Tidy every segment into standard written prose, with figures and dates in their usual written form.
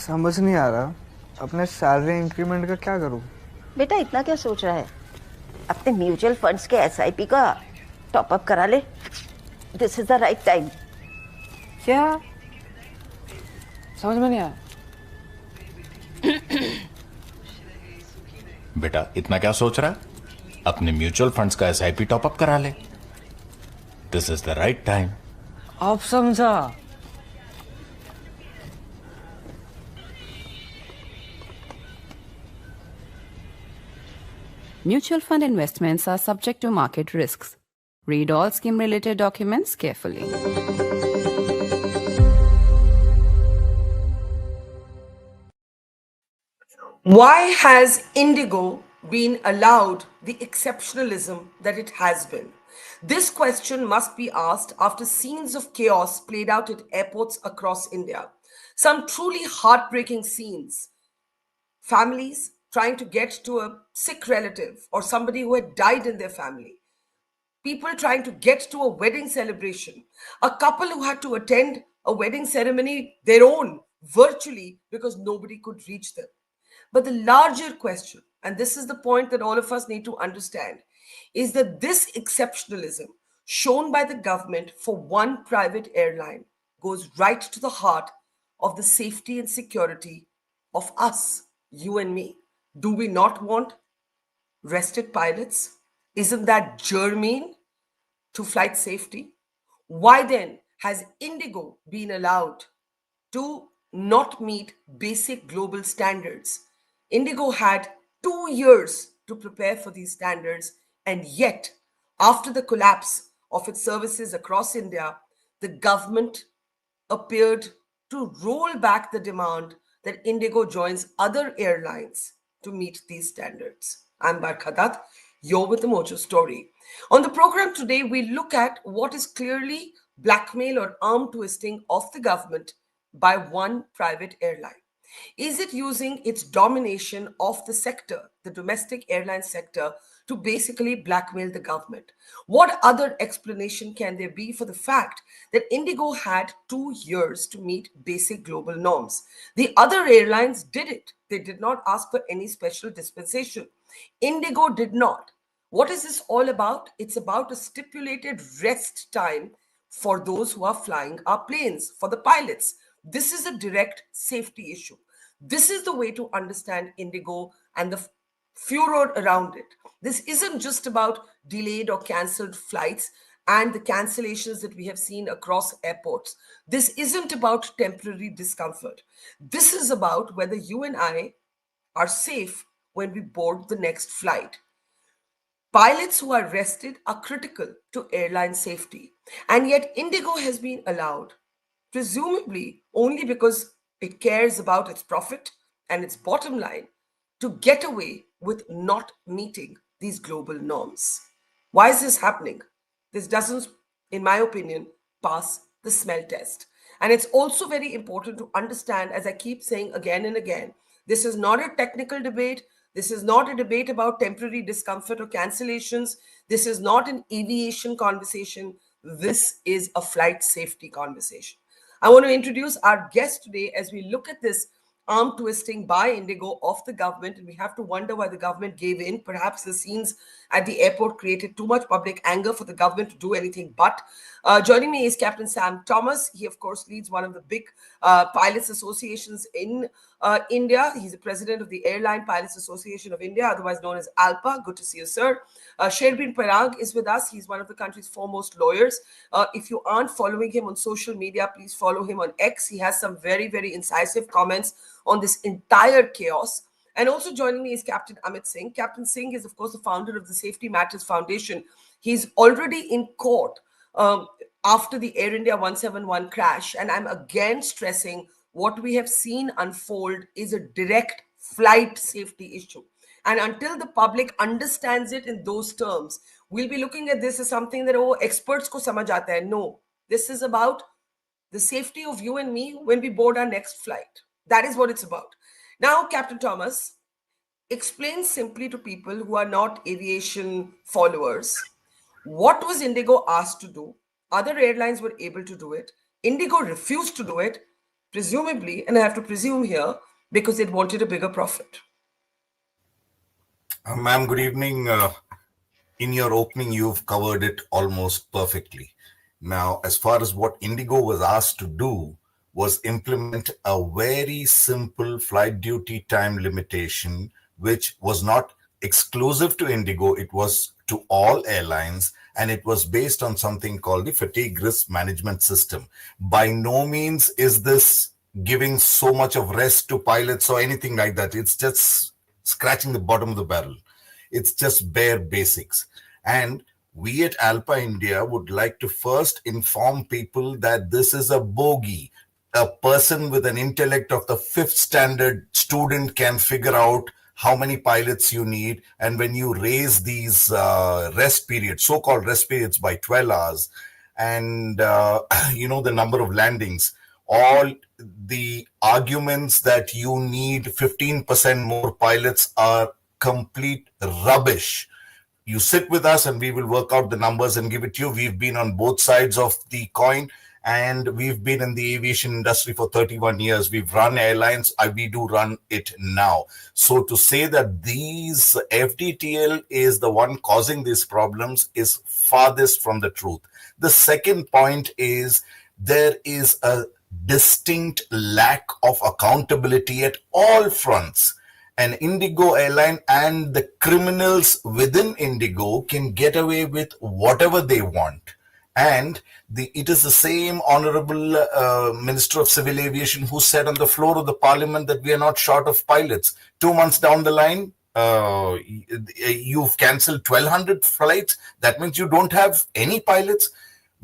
समझ नहीं आ रहा अपने सैलरी इंक्रीमेंट का क्या करूं। बेटा इतना क्या सोच रहा है? अपने म्यूचुअल फंड्स के एसआईपी का टॉप अप करा ले। This is the right time. क्या? समझ में नहीं आया। बेटा इतना क्या सोच रहा है? अपने म्यूचुअल फंड्स का एसआईपी टॉप अप करा ले। This is the right time. आप समझा। Mutual fund investments are subject to market risks. Read all scheme-related documents carefully. Why has Indigo been allowed the exceptionalism that it has been? This question must be asked after scenes of chaos played out at airports across India. Some truly heartbreaking scenes. Families trying to get to a sick relative or somebody who had died in their family. People trying to get to a wedding celebration. A couple who had to attend a wedding ceremony their own virtually because nobody could reach them. But the larger question, and this is the point that all of us need to understand, is that this exceptionalism shown by the government for one private airline goes right to the heart of the safety and security of us, you and me. Do we not want rested pilots? Isn't that germane to flight safety? Why then has Indigo been allowed to not meet basic global standards? Indigo had 2 years to prepare for these standards, and yet, after the collapse of its services across India, the government appeared to roll back the demand that Indigo joins other airlines to meet these standards. I'm Barkha Dutt. You're with the Mojo Story. On the program today, we look at what is clearly blackmail or arm twisting of the government by one private airline. Is it using its domination of the sector, the domestic airline sector, to basically blackmail the government? What other explanation can there be for the fact that Indigo had 2 years to meet basic global norms? The other airlines did it. They did not ask for any special dispensation. Indigo did not. What is this all about? It's about a stipulated rest time for those who are flying our planes, for the pilots. This is a direct safety issue. This is the way to understand Indigo and the furor around it. This isn't just about delayed or cancelled flights and the cancellations that we have seen across airports. This isn't about temporary discomfort. This is about whether you and I are safe when we board the next flight. Pilots who are rested are critical to airline safety, and yet Indigo has been allowed, presumably only because it cares about its profit and its bottom line, to get away with not meeting these global norms. Why is this happening? This doesn't, in my opinion, pass the smell test. And it's also very important to understand, as I keep saying again and again, this is not a technical debate. This is not a debate about temporary discomfort or cancellations. This is not an aviation conversation. This is a flight safety conversation. I want to introduce our guest today as we look at this arm twisting by Indigo of the government, and we have to wonder why the government gave in. Perhaps the scenes at the airport created too much public anger for the government to do anything but. Joining me is Captain Sam Thomas. He, of course, leads one of the big pilots associations in India. He's the president of the Airline Pilots Association of India, otherwise known as ALPA. Good to see you, sir. Sherbir Panag is with us. He's one of the country's foremost lawyers. If you aren't following him on social media, please follow him on X. He has some very, very incisive comments on this entire chaos. And also joining me is Captain Amit Singh. Captain Singh is, of course, the founder of the Safety Matters Foundation. He's already in court after the Air India 171 crash. And I'm again stressing what we have seen unfold is a direct flight safety issue. And until the public understands it in those terms, we'll be looking at this as something that, oh, experts ko samajh aata hai. No, this is about the safety of you and me when we board our next flight. That is what it's about. Now, Captain Thomas, explain simply to people who are not aviation followers, what was Indigo asked to do? Other airlines were able to do it. Indigo refused to do it. presumably, and I have to presume here, because it wanted a bigger profit. Ma'am, good evening. In your opening, you've covered it almost perfectly. Now, as far as what Indigo was asked to do was implement a very simple flight duty time limitation, which was not exclusive to Indigo. It was to all airlines, and it was based on something called the fatigue risk management system. By no means is this giving so much of rest to pilots or anything like that. It's just scratching the bottom of the barrel. It's just bare basics. And we at Alpha India would like to first inform people that this is a bogey. A person with an intellect of the 5th standard student can figure out how many pilots you need. And when you raise these rest periods, so-called rest periods, by 12 hours, and the number of landings, all the arguments that you need 15% more pilots are complete rubbish. You sit with us and we will work out the numbers and give it to you. We've been on both sides of the coin, and we've been in the aviation industry for 31 years. We've run airlines. We do run it now. So to say that these FDTL is the one causing these problems is farthest from the truth. The second point is there is a distinct lack of accountability at all fronts. An Indigo airline and the criminals within Indigo can get away with whatever they want. And it is the same Honorable Minister of Civil Aviation who said on the floor of the Parliament that we are not short of pilots. 2 months down the line, you've cancelled 1,200 flights. That means you don't have any pilots.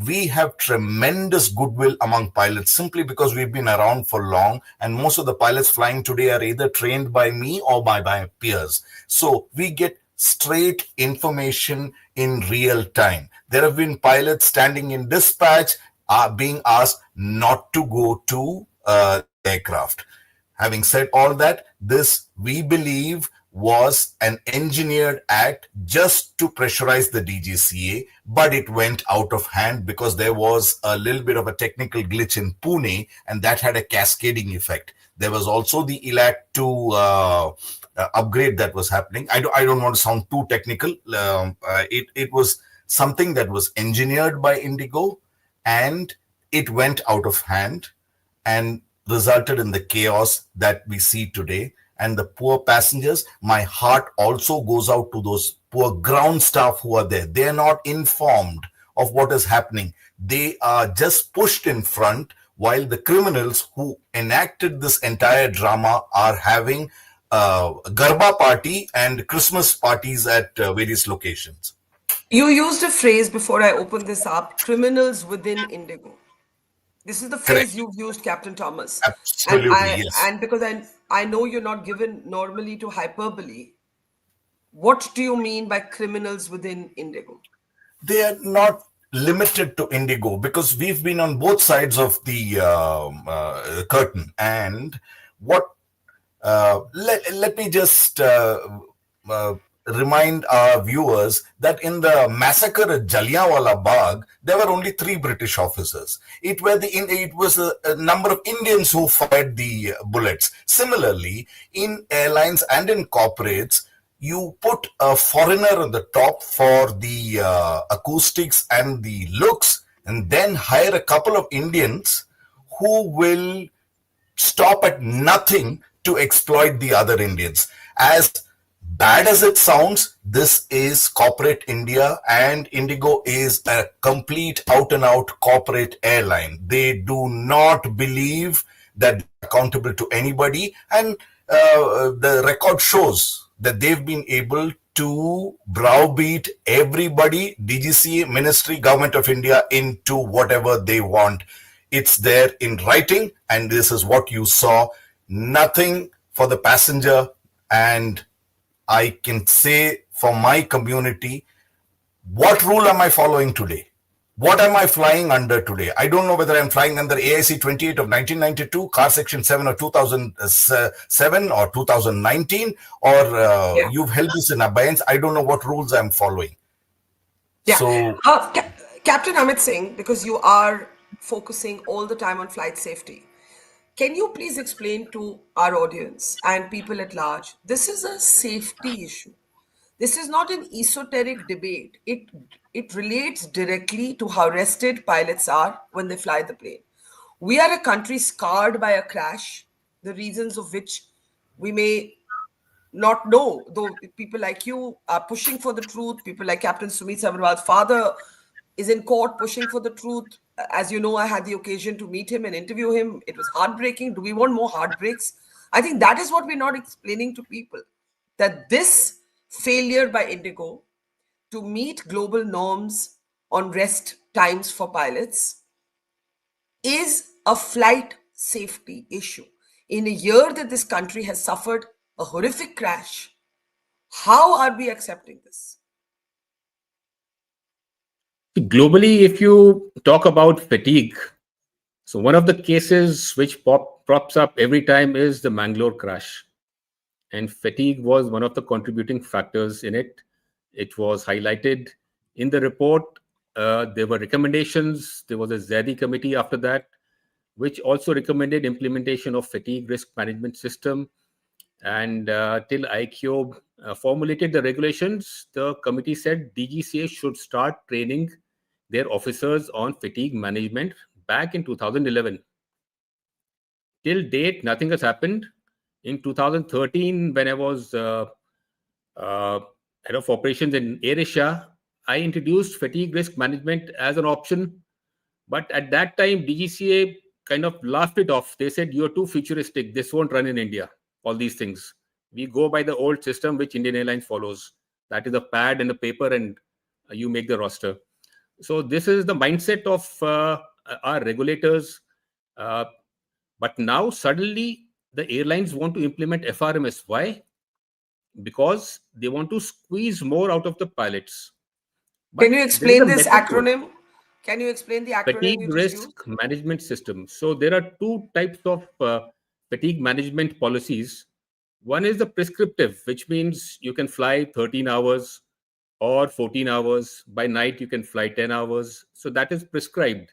We have tremendous goodwill among pilots simply because we've been around for long, and most of the pilots flying today are either trained by me or by my peers. So we get straight information in real time. There have been pilots standing in dispatch being asked not to go to aircraft. Having said all that, this, we believe, was an engineered act just to pressurize the DGCA, but it went out of hand because there was a little bit of a technical glitch in Pune, and that had a cascading effect. There was also the ELAC 2 upgrade that was happening. I don't want to sound too technical. It was something that was engineered by Indigo, and it went out of hand and resulted in the chaos that we see today. And the poor passengers, my heart also goes out to those poor ground staff who are there. They're not informed of what is happening. They are just pushed in front, while the criminals who enacted this entire drama are having Garba party and Christmas parties at various locations. You used a phrase before I open this up, criminals within Indigo. This is the phrase Correct. you've used, Captain Thomas. Absolutely, yes. And because I know you're not given normally to hyperbole, what do you mean by criminals within Indigo? They are not limited to Indigo because we've been on both sides of the curtain. And what let me just remind our viewers that in the massacre at Jallianwala Bagh, there were only 3 British officers. It was a number of Indians who fired the bullets. Similarly, in airlines and in corporates, you put a foreigner on the top for the acoustics and the looks, and then hire a couple of Indians who will stop at nothing to exploit the other Indians. As bad as it sounds, this is corporate India, and Indigo is a complete out-and-out corporate airline. They do not believe that they're accountable to anybody, and the record shows that they've been able to browbeat everybody, DGCA, Ministry, Government of India, into whatever they want. It's there in writing, and this is what you saw. Nothing for the passenger. And I can say for my community, what rule am I following today? What am I flying under today? I don't know whether I'm flying under AIC 28 of 1992, Car Section 7 of 2007 or 2019, or you've held this in abeyance. I don't know what rules I'm following. Yeah. So, Captain Amit Singh, because you are focusing all the time on flight safety, Can you please explain to our audience and people at large? This is a safety issue. This is not an esoteric debate. It relates directly to how rested pilots are when they fly the plane. We are a country scarred by a crash, the reasons of which we may not know, though people like you are pushing for the truth. People like Captain Sumit Sabharwal's father is in court pushing for the truth. As you know, I had the occasion to meet him and interview him. It was heartbreaking. Do we want more heartbreaks? I think that is what we're not explaining to people, that this failure by Indigo to meet global norms on rest times for pilots is a flight safety issue. In a year that this country has suffered a horrific crash, how are we accepting this? Globally, if you talk about fatigue, so one of the cases which props up every time is the Mangalore crash. And fatigue was one of the contributing factors in it. It was highlighted in the report. There were recommendations. There was a ZADI committee after that, which also recommended implementation of fatigue risk management system. And till ICAO formulated the regulations, the committee said DGCA should start training their officers on fatigue management back in 2011. Till date, nothing has happened. In 2013, when I was head of operations in AirAsia, I introduced fatigue risk management as an option. But at that time, DGCA kind of laughed it off. They said, "You're too futuristic. This won't run in India, all these things. We go by the old system which Indian Airlines follows. That is a pad and a paper, and you make the roster." So this is the mindset of our regulators. But now suddenly the airlines want to implement FRMS. Why? Because they want to squeeze more out of the pilots. But can you explain this acronym? Can you explain the acronym fatigue you just risk used? management system. So there are two types of fatigue management policies. One is the prescriptive, which means you can fly 13 hours or 14 hours. By night, you can fly 10 hours. So that is prescribed.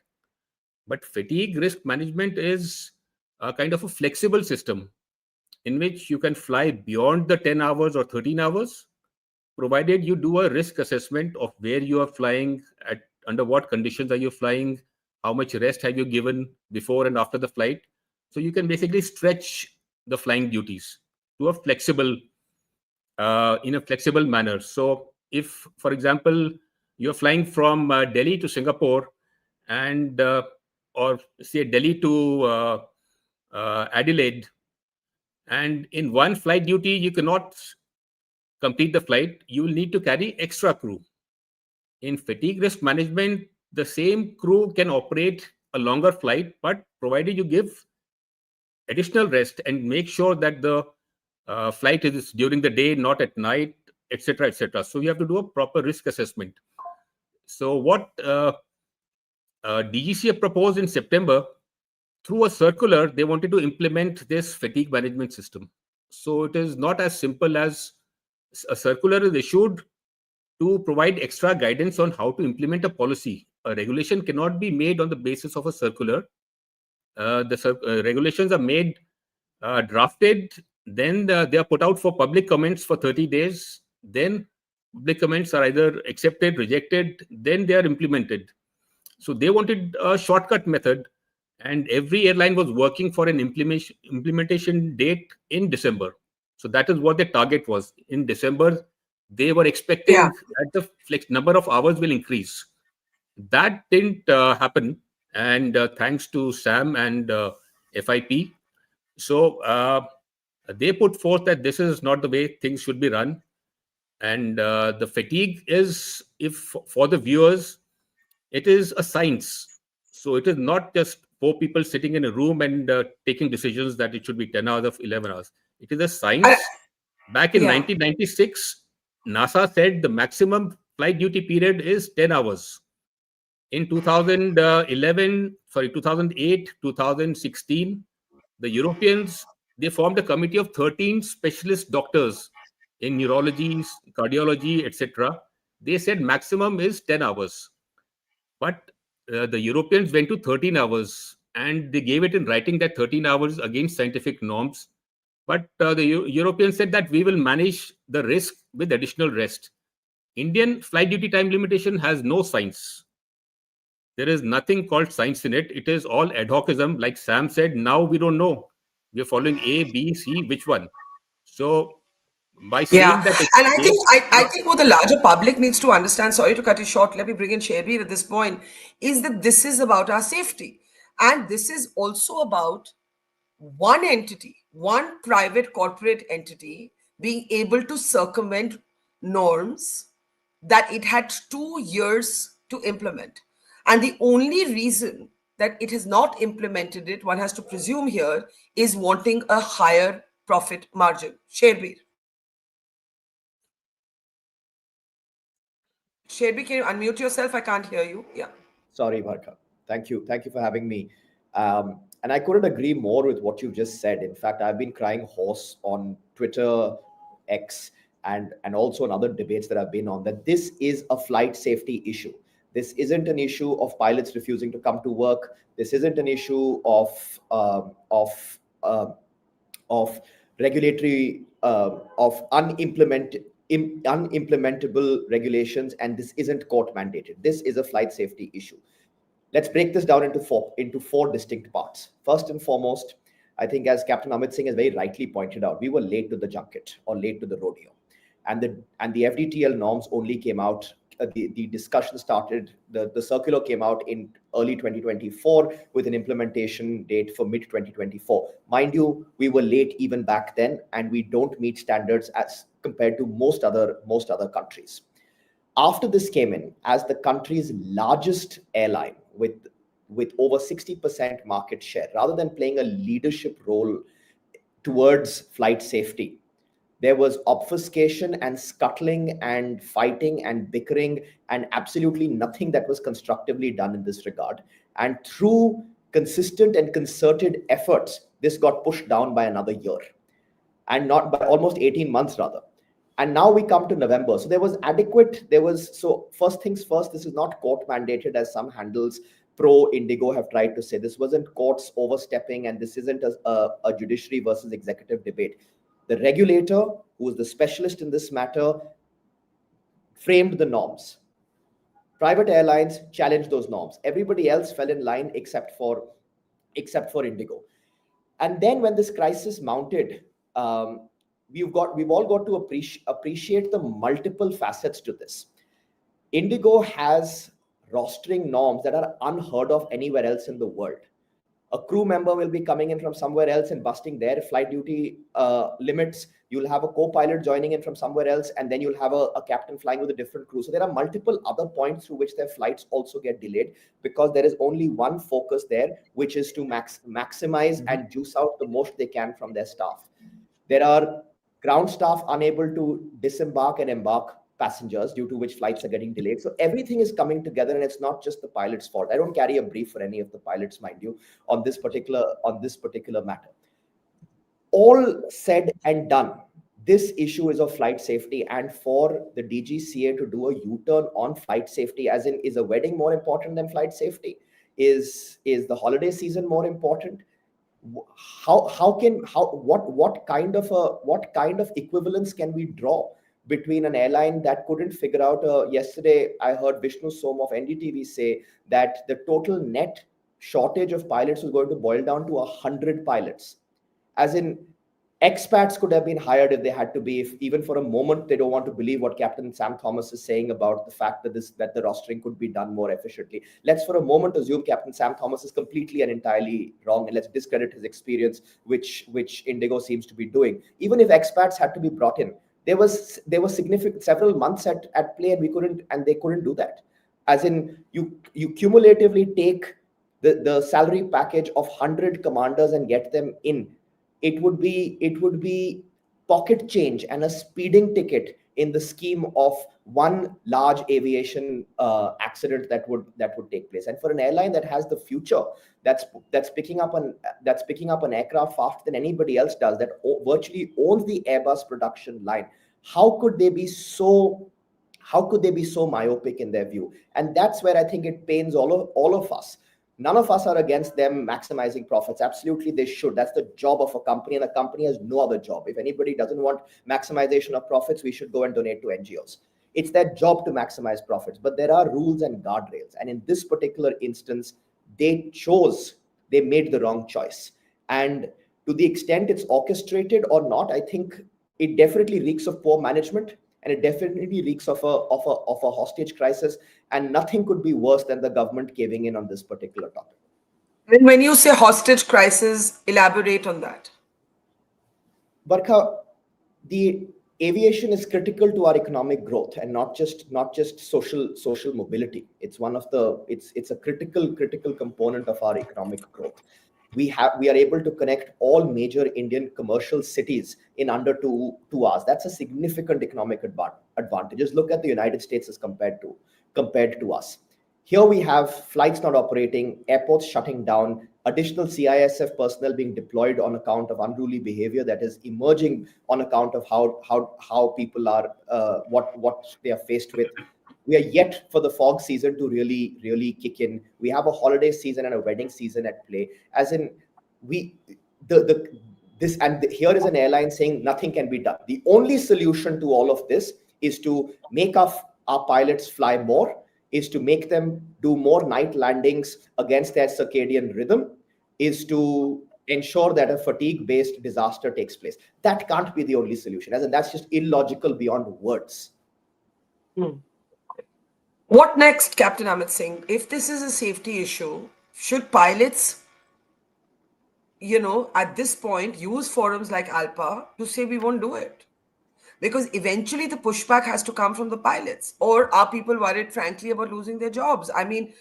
But fatigue risk management is a kind of a flexible system in which you can fly beyond the 10 hours or 13 hours, provided you do a risk assessment of where you are flying, under what conditions are you flying, how much rest have you given before and after the flight. So you can basically stretch the flying duties to a flexible, in a flexible manner. So if, for example, you're flying from Delhi to Singapore and or say Delhi to Adelaide, and in one flight duty you cannot complete the flight, you will need to carry extra crew. In fatigue risk management, the same crew can operate a longer flight, but provided you give additional rest and make sure that the flight is during the day, not at night, etc., etc. So you have to do a proper risk assessment. So what DGCA proposed in September, through a circular, they wanted to implement this fatigue management system. So it is not as simple as a circular is issued to provide extra guidance on how to implement a policy. A regulation cannot be made on the basis of a circular. The regulations are made, drafted, then they are put out for public comments for 30 days. Then public comments are either accepted, rejected, then they are implemented. So they wanted a shortcut method, and every airline was working for an implementation date in December. So that is what their target was. In December, they were expecting that the number of hours will increase. That didn't happen, and thanks to SAM and FIP. So they put forth that this is not the way things should be run. And the fatigue is, if for the viewers, it is a science. So it is not just 4 people sitting in a room and taking decisions that it should be 10 hours or 11 hours. It is a science. Back in 1996, NASA said the maximum flight duty period is 10 hours. In 2008, 2016, the Europeans, they formed a committee of 13 specialist doctors in neurology, cardiology, etc. They said maximum is 10 hours. But the Europeans went to 13 hours, and they gave it in writing that 13 hours against scientific norms. But the Europeans said that we will manage the risk with additional rest. Indian flight duty time limitation has no science. There is nothing called science in it. It is all ad hocism. Like Sam said, now we don't know. We're following A, B, C, which one? So by Yeah, saying that it's and I think safe, I think what the larger public needs to understand, sorry to cut you short, let me bring in Sherbir at this point, is that this is about our safety. And this is also about one entity, one private corporate entity being able to circumvent norms that it had 2 years to implement. And the only reason that it has not implemented it, one has to presume here, is wanting a higher profit margin. Sherbir. Sherbir, can you unmute yourself? I can't hear you. Yeah. Sorry, Barkha. Thank you. Thank you for having me. And I couldn't agree more with what you just said. In fact, I've been crying hoarse on Twitter, X, and also on other debates that I've been on, that this is a flight safety issue. This isn't an issue of pilots refusing to come to work. This isn't an issue of regulatory of unimplementable regulations, and this isn't court mandated. This is a flight safety issue. Let's break this down into four distinct parts. First and foremost, I think, as Captain Amit Singh has very rightly pointed out, we were late to the junket or late to the rodeo, and the FDTL norms only came out. The discussion started. The circular came out in early 2024 with an implementation date for mid 2024. Mind you, we were late even back then, and we don't meet standards as compared to most other countries. After this came in, as the country's largest airline with over 60% market share, rather than playing a leadership role towards flight safety, there was obfuscation and scuttling and fighting and bickering and absolutely nothing that was constructively done in this regard. And through consistent and concerted efforts, this got pushed down by another year, and not by almost 18 months rather. And now we come to November. So so first things first, this is not court mandated as some handles pro Indigo have tried to say. This wasn't courts overstepping, and this isn't a judiciary versus executive debate. The regulator, who is the specialist in this matter, framed the norms. Private airlines challenged those norms. Everybody else fell in line except for Indigo. And then when this crisis mounted, we've all got to appreciate the multiple facets to this. Indigo has rostering norms that are unheard of anywhere else in the world. A crew member will be coming in from somewhere else and busting their flight duty limits. You'll have a co-pilot joining in from somewhere else, and then you'll have a captain flying with a different crew. So there are multiple other points through which their flights also get delayed, because there is only one focus there, which is to maximize and juice out the most they can from their staff. There are ground staff unable to disembark and embark passengers, due to which flights are getting delayed. So everything is coming together, and it's not just the pilot's fault. I don't carry a brief for any of the pilots, mind you, on this particular matter. All said and done, this issue is of flight safety, and for the DGCA to do a U-turn on flight safety, as in, is a wedding more important than flight safety? Is the holiday season more important? What kind of equivalence can we draw between an airline that couldn't figure out? Yesterday, I heard Vishnu Som of NDTV say that the total net shortage of pilots was going to boil down to 100 pilots. As in, expats could have been hired if they had to be, if even for a moment they don't want to believe what Captain Sam Thomas is saying about the fact that the rostering could be done more efficiently. Let's for a moment assume Captain Sam Thomas is completely and entirely wrong, and let's discredit his experience, which Indigo seems to be doing. Even if expats had to be brought in, there was significant several months at play, and they couldn't do that. As in, you cumulatively take the salary package of 100 commanders and get them in. It would be pocket change and a speeding ticket in the scheme of one large aviation accident that would take place. And for an airline that has the future, that's picking up an aircraft faster than anybody else does, that virtually owns the Airbus production line, how could they be so myopic in their view? And that's where I think it pains all of us. None of us are against them maximizing profits. Absolutely, they should. That's the job of a company, and a company has no other job. If anybody doesn't want maximization of profits, we should go and donate to NGOs. It's their job to maximize profits, but there are rules and guardrails. And in this particular instance, they made the wrong choice. And to the extent it's orchestrated or not, I think it definitely reeks of poor management, and it definitely reeks of a hostage crisis. And nothing could be worse than the government caving in on this particular topic. When you say hostage crisis, elaborate on that. Barkha, the aviation is critical to our economic growth, and not just social mobility. It's it's a critical component of our economic growth. We are able to connect all major Indian commercial cities in under 2 hours. That's a significant economic advantage. Just look at the United States as compared to us. Here we have flights not operating, airports shutting down, additional CISF personnel being deployed on account of unruly behavior that is emerging on account of how people are, what they are faced with. We are yet for the fog season to really kick in. We have a holiday season and a wedding season at play. As in, here is an airline saying nothing can be done. The only solution to all of this is to make our pilots fly more, is to make them do more night landings against their circadian rhythm, is to ensure that a fatigue-based disaster takes place. That can't be the only solution, as in that's just illogical beyond words. What next, Captain Amit Singh? If this is a safety issue, should pilots, at this point, use forums like ALPA to say we won't do it? Because eventually the pushback has to come from the pilots. Or are people worried, frankly, about losing their jobs? I mean,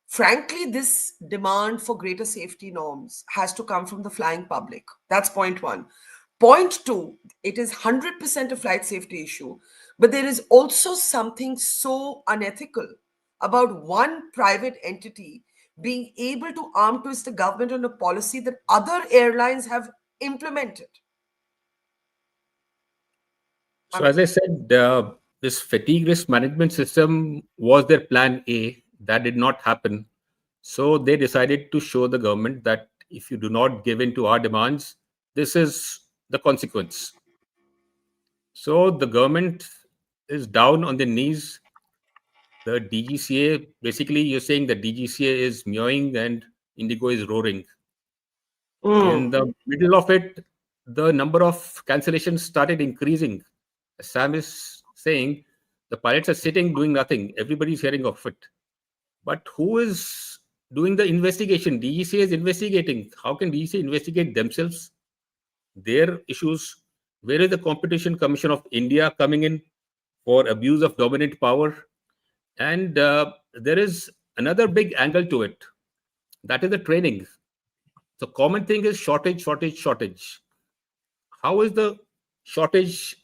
frankly, this demand for greater safety norms has to come from the flying public. That's point one. Point two, it is 100% a flight safety issue. But there is also something so unethical about one private entity being able to arm twist the government on a policy that other airlines have implemented. So as I said, this fatigue risk management system was their plan A. That did not happen. So they decided to show the government that if you do not give in to our demands, this is the consequence. So the government is down on their knees. The DGCA, basically you're saying that DGCA is mewing and Indigo is roaring. In the middle of it, the number of cancellations started increasing. As Sam is saying, the pilots are sitting doing nothing. Everybody's hearing of it. But who is doing the investigation? DGCA is investigating. How can DGCA investigate themselves? Their issues. Where is the Competition Commission of India coming in for abuse of dominant power? And there is another big angle to it. That is the training. The common thing is shortage. How is the shortage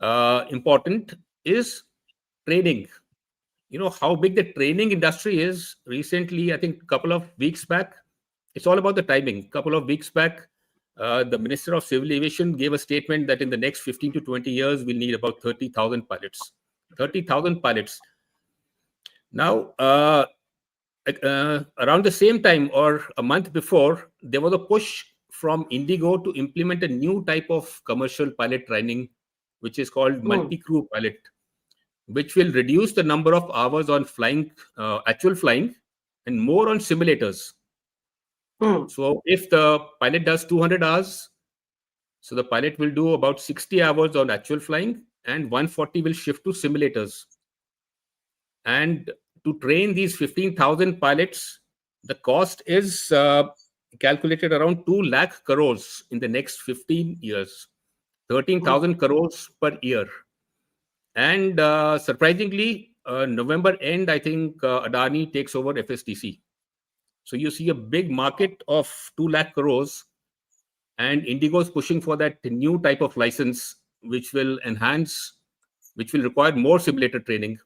important? Is training. You know how big the training industry is. Recently, I think a couple of weeks back, it's all about the timing. A couple of weeks back, the Minister of Civil Aviation gave a statement that in the next 15 to 20 years, we'll need about 30,000 pilots. 30,000 pilots. Now, around the same time or a month before, there was a push from Indigo to implement a new type of commercial pilot training, which is called multi-crew pilot, which will reduce the number of hours on flying, actual flying, and more on simulators. So if the pilot does 200 hours, so the pilot will do about 60 hours on actual flying and 140 will shift to simulators. And to train these 15,000 pilots, the cost is calculated around 2 lakh crores in the next 15 years, 13,000 crores per year. And surprisingly, November end, I think Adani takes over FSTC. So you see a big market of 2 lakh crores, and Indigo is pushing for that new type of license, which will require more simulator training.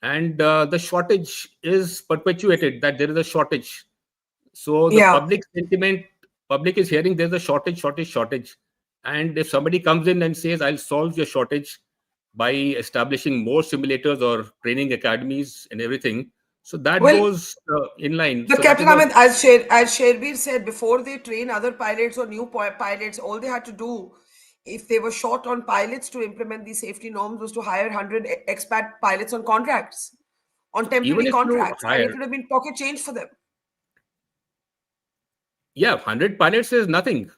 And the shortage is perpetuated, that there is a shortage. So the public is hearing there's a shortage. And if somebody comes in and says, I'll solve your shortage by establishing more simulators or training academies and everything, So that Well, goes in line. the So that Captain is a Amit, as Sherbir said, before they train other pilots or new pilots, all they had to do, if they were short on pilots to implement these safety norms, was to hire 100 expat pilots on contracts, on even temporary if you contracts, and it hire, would have been pocket change for them. yeah, 100 pilots is nothing.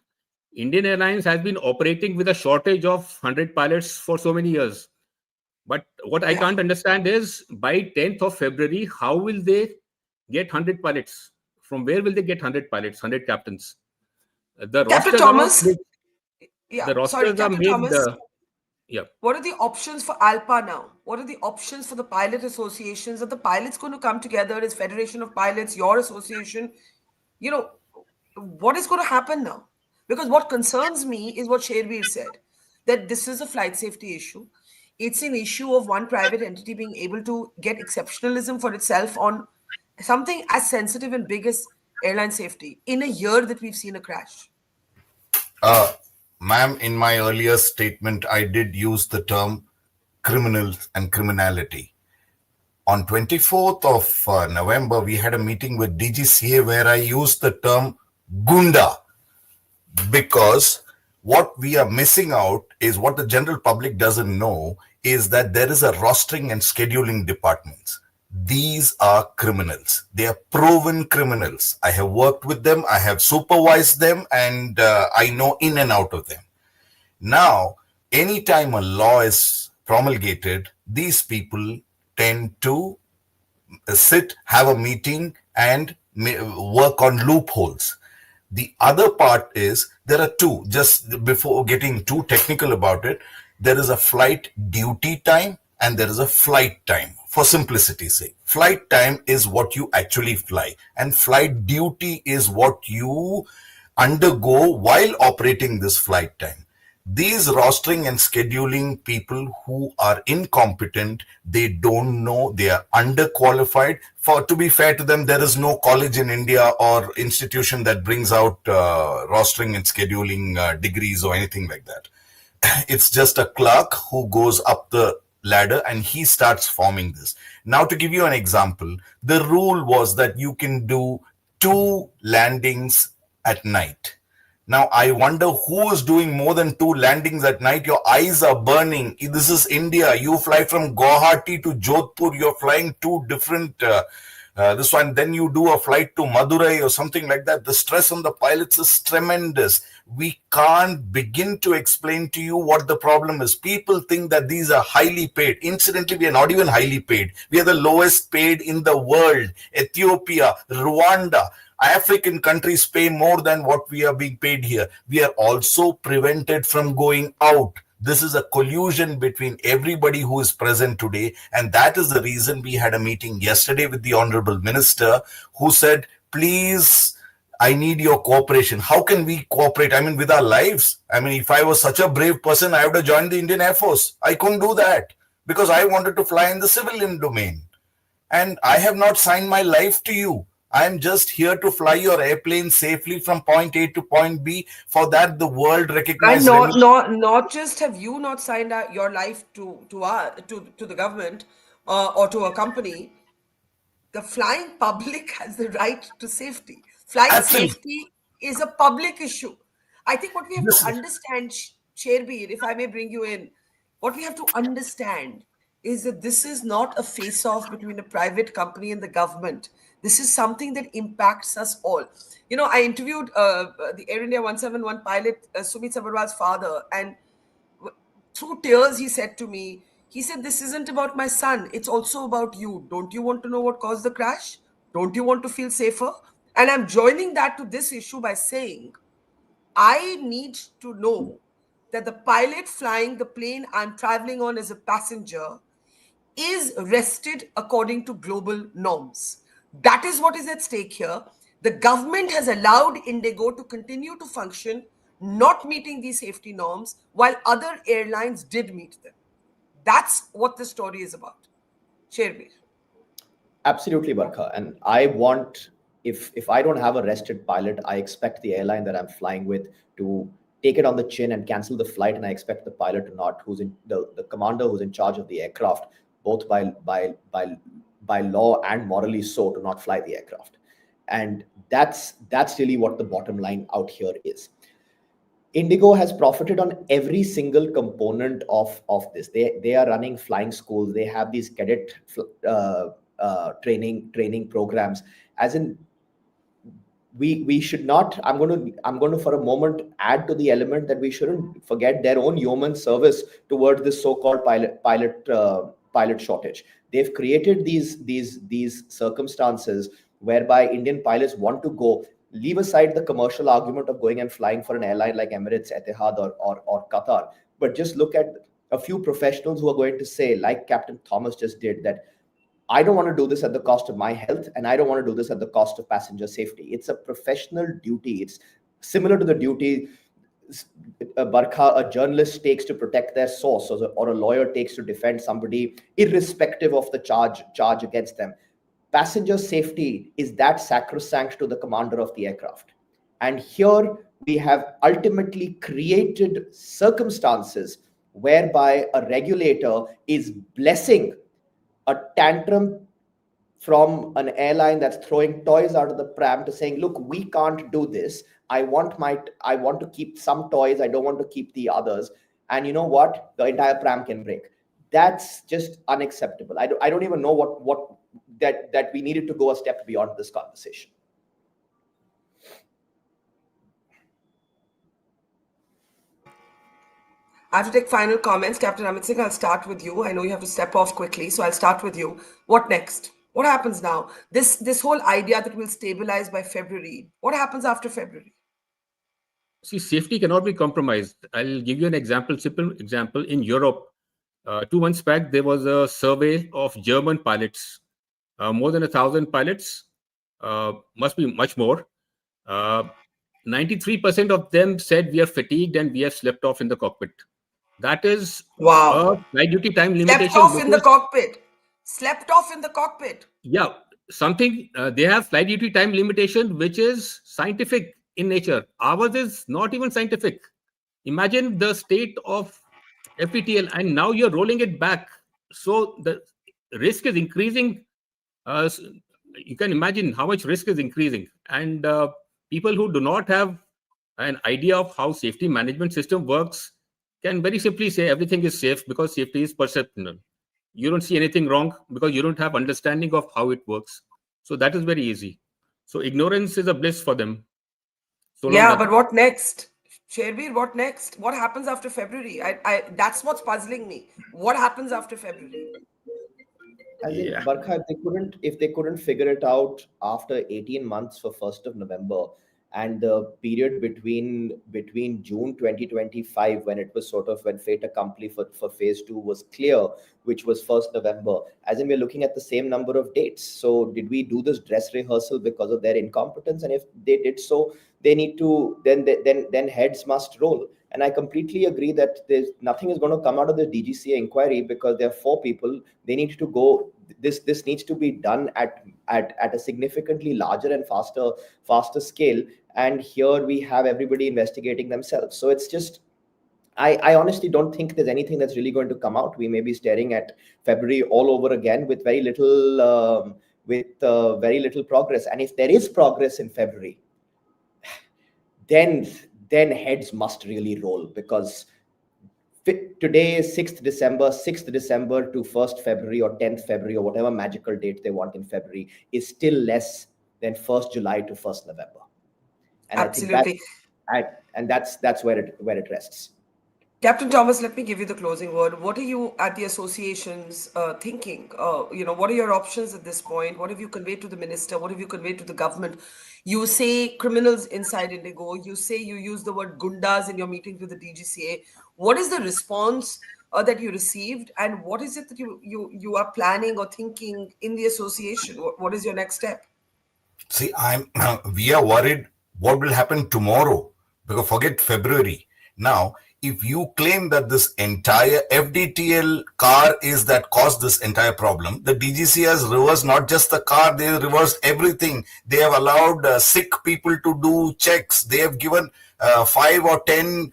Indian Airlines has been operating with a shortage of 100 pilots for so many years. But what I Yeah. can't understand is by 10th of February, how will they get 100 pilots? From where will they get 100 pilots, 100 captains? The Captain rosters are not Thomas, made. yeah, The sorry, rosters are Captain made. Thomas, Yeah. what are the options for ALPA now? What are the options for the pilot associations? Are the pilots going to come together as Federation of Pilots, your association? You know, what is going to happen now? Because what concerns me is what Sherbir said, that this is a flight safety issue. It's an issue of one private entity being able to get exceptionalism for itself on something as sensitive and big as airline safety in a year that we've seen a crash. Ma'am, in my earlier statement, I did use the term criminals and criminality. On 24th of November, we had a meeting with DGCA where I used the term gunda, because what we are missing out is what the general public doesn't know is that there is a rostering and scheduling departments. These are criminals. They are proven criminals. I have worked with them. I have supervised them, and I know in and out of them. Now, anytime a law is promulgated, these people tend to sit, have a meeting, and work on loopholes. The other part is there are two, just before getting too technical about it, there is a flight duty time and there is a flight time. For simplicity's sake, flight time is what you actually fly, and flight duty is what you undergo while operating this flight time. These rostering and scheduling people who are incompetent, they don't know, they are underqualified. To be fair to them, there is no college in India or institution that brings out rostering and scheduling degrees or anything like that. It's just a clerk who goes up the ladder and he starts forming this. Now, to give you an example, the rule was that you can do 2 landings at night. Now, I wonder who is doing more than 2 landings at night. Your eyes are burning. This is India. You fly from Guwahati to Jodhpur. You're flying 2 different, this one. Then you do a flight to Madurai or something like that. The stress on the pilots is tremendous. We can't begin to explain to you what the problem is. People think that these are highly paid. Incidentally, we are not even highly paid. We are the lowest paid in the world. Ethiopia, Rwanda, African countries pay more than what we are being paid here. We are also prevented from going out. This is a collusion between everybody who is present today. And that is the reason we had a meeting yesterday with the Honorable Minister, who said, please, I need your cooperation. How can we cooperate? I mean, with our lives. I mean, if I was such a brave person, I would have joined the Indian Air Force. I couldn't do that because I wanted to fly in the civilian domain. And I have not signed my life to you. I am just here to fly your airplane safely from point A to point B. For that, the world And recognized. not just have you not signed out your life to the government or to a company. The flying public has the right to safety. Flight Absolutely. safety is a public issue. I think what we have to This is- understand, Sherbir, if I may bring you in, what we have to understand is that this is not a face-off between a private company and the government. This is something that impacts us all. You know, I interviewed the Air India 171 pilot, Sumit Sabarwal's father, and through tears, he said to me, he said, this isn't about my son. It's also about you. Don't you want to know what caused the crash? Don't you want to feel safer? And I'm joining that to this issue by saying, I need to know that the pilot flying the plane I'm traveling on as a passenger is rested according to global norms. That is what is at stake here. The government has allowed Indigo to continue to function, not meeting these safety norms, while other airlines did meet them. That's what the story is about. Sherbir. Absolutely, Barkha. And I want, if I don't have a rested pilot, I expect the airline that I'm flying with to take it on the chin and cancel the flight. And I expect the pilot to not, who's in the commander who's in charge of the aircraft, both by by law and morally so to not fly the aircraft. And that's really what the bottom line out here is. Indigo has profited on every single component of this. They are running flying schools. They have these cadet training programs. As in, we should not. I'm going to for a moment add to the element that we shouldn't forget their own yeoman service towards this so-called pilot shortage. They've created these circumstances whereby Indian pilots want to go. Leave aside the commercial argument of going and flying for an airline like Emirates, Etihad, or Qatar, but just look at a few professionals who are going to say, like Captain Thomas just did, that I don't want to do this at the cost of my health, and I don't want to do this at the cost of passenger safety. It's a professional duty. It's similar to the duty Barkha, a journalist, takes to protect their source, or a lawyer takes to defend somebody, irrespective of the charge against them. Passenger safety is that sacrosanct to the commander of the aircraft. And here we have ultimately created circumstances whereby a regulator is blessing a tantrum from an airline that's throwing toys out of the pram to saying, look, we can't do this. I want to keep some toys. I don't want to keep the others. And you know what? The entire pram can break. That's just unacceptable. I don't even know what that we needed to go a step beyond this conversation. I have to take final comments. Captain Amit Singh, I'll start with you. I know you have to step off quickly, so I'll start with you. What next? What happens now? This whole idea that we'll stabilize by February, what happens after February? See, safety cannot be compromised. I'll give you an example, simple example. In Europe, 2 months back, there was a survey of German pilots. More than 1,000 pilots, must be much more. 93% of them said we are fatigued and we have slept off in the cockpit. That is wow. A flight duty time limitation. Slept off in the cockpit. Slept off in the cockpit. Yeah, something they have flight duty time limitation, which is scientific in nature. Ours is not even scientific. Imagine the state of FPTL, and now you're rolling it back. So the risk is increasing. You can imagine how much risk is increasing. And people who do not have an idea of how safety management system works can very simply say everything is safe because safety is perceptual. You don't see anything wrong because you don't have understanding of how it works. So that is very easy. So ignorance is a bliss for them. So yeah, but what next? Sherbir, what next? What happens after February? That's what's puzzling me. What happens after February? As in, Barkha, if they couldn't figure it out after 18 months for 1st of November, and the period between June 2025, when it was sort of when fait accompli for phase 2 was clear, which was 1st November, as in we're looking at the same number of dates. So did we do this dress rehearsal because of their incompetence? And if they did so, they need to, then heads must roll. And I completely agree that nothing is going to come out of the DGCA inquiry because there are 4 people. They need to go. This needs to be done at a significantly larger and faster scale. And here we have everybody investigating themselves. So it's just, I honestly don't think there's anything that's really going to come out. We may be staring at February all over again with very little progress. And if there is progress in February, then heads must really roll, because today is 6th December to 1st February or 10th February or whatever magical date they want in February is still less than 1st July to 1st November. And absolutely. I think that's where it rests. Captain Thomas, let me give you the closing word. What are you at the associations thinking? What are your options at this point? What have you conveyed to the minister? What have you conveyed to the government? You say criminals inside Indigo. You say you use the word gundas in your meetings with the DGCA. What is the response that you received, and what is it that you are planning or thinking in the association? What is your next step? See, we are worried what will happen tomorrow, because forget February. Now, if you claim that this entire FDTL car is that caused this entire problem, the DGC has reversed not just the car, they have reversed everything. They have allowed sick people to do checks. They have given 5 or 10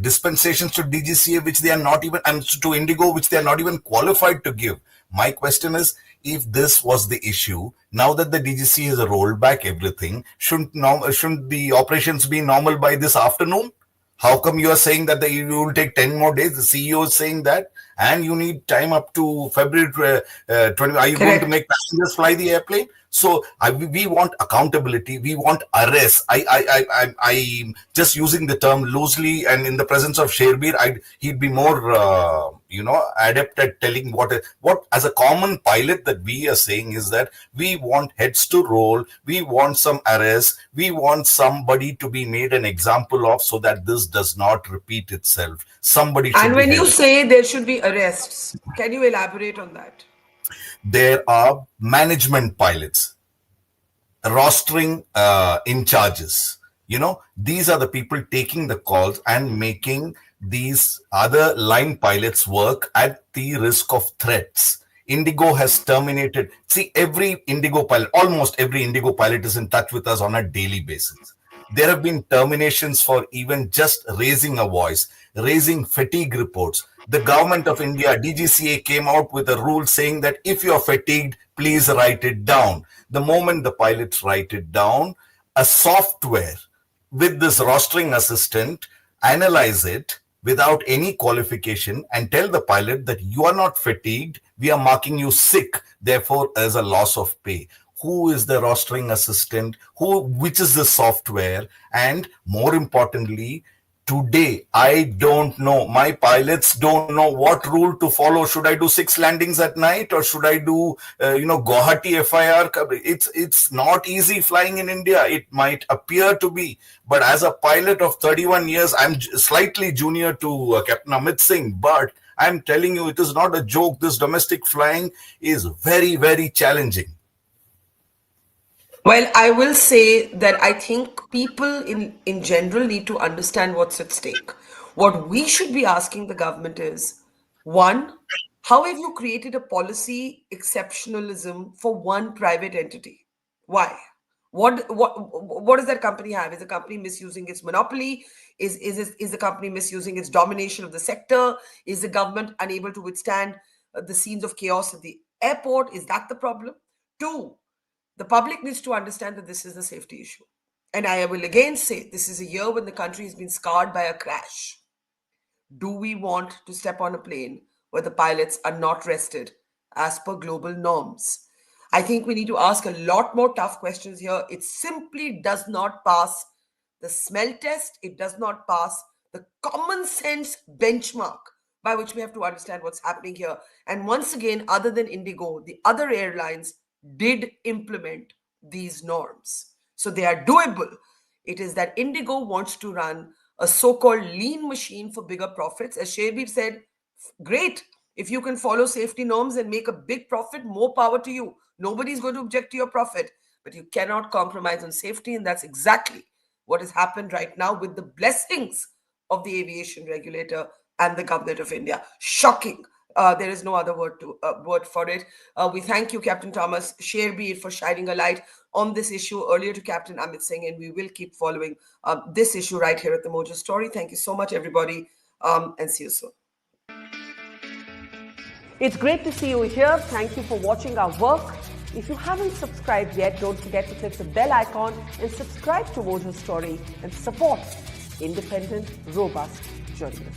dispensations to DGCA, which they are not even, and to Indigo, which they are not even qualified to give. My question is, if this was the issue, now that the DGCA has rolled back everything, shouldn't the operations be normal by this afternoon? How come you are saying that you will take 10 more days? The CEO is saying that, and you need time up to February 20. Are you going to make passengers fly the airplane? So we want accountability. We want arrest. I'm just using the term loosely, and in the presence of Sherbir, he'd be more, adept at telling what as a common pilot that we are saying is that we want heads to roll. We want some arrest. We want somebody to be made an example of, so that this does not repeat itself. Somebody should. And when you say there should be arrests, can you elaborate on that? There are management pilots, rostering in charges. These are the people taking the calls and making these other line pilots work at the risk of threats. Indigo has terminated. See, every Indigo pilot, almost every Indigo pilot is in touch with us on a daily basis. There have been terminations for even just raising a voice, raising fatigue reports. The government of India, DGCA, came out with a rule saying that if you're fatigued, please write it down. The moment the pilots write it down, a software with this rostering assistant analyze it without any qualification and tell the pilot that you are not fatigued, we are marking you sick, therefore there's a loss of pay. Who is the rostering assistant? Which is the software? And more importantly, today, I don't know. My pilots don't know what rule to follow. Should I do 6 landings at night, or should I do, Guwahati FIR? It's not easy flying in India. It might appear to be, but as a pilot of 31 years, I'm slightly junior to Captain Amit Singh, but I'm telling you, it is not a joke. This domestic flying is very, very challenging. Well, I will say that I think people in general need to understand what's at stake. What we should be asking the government is, one, how have you created a policy exceptionalism for one private entity? Why? What does that company have? Is the company misusing its monopoly? Is the company misusing its domination of the sector? Is the government unable to withstand the scenes of chaos at the airport? Is that the problem? Two, the public needs to understand that this is a safety issue. And I will again say, this is a year when the country has been scarred by a crash. Do we want to step on a plane where the pilots are not rested as per global norms? I think we need to ask a lot more tough questions here. It simply does not pass the smell test. It does not pass the common sense benchmark by which we have to understand what's happening here. And once again, other than Indigo, the other airlines did implement these norms. So they are doable. It is that Indigo wants to run a so-called lean machine for bigger profits. As Sherbir said, great. If you can follow safety norms and make a big profit, more power to you. Nobody's going to object to your profit, but you cannot compromise on safety. And that's exactly what has happened right now with the blessings of the aviation regulator and the government of India. Shocking. There is no other word for it. We thank you, Captain Thomas Sherbir, for shining a light on this issue earlier to Captain Amit Singh, and we will keep following this issue right here at the Mojo Story. Thank you so much, everybody, and see you soon. It's great to see you here. Thank you for watching our work. If you haven't subscribed yet, don't forget to click the bell icon and subscribe to Mojo Story and support independent, robust journalism.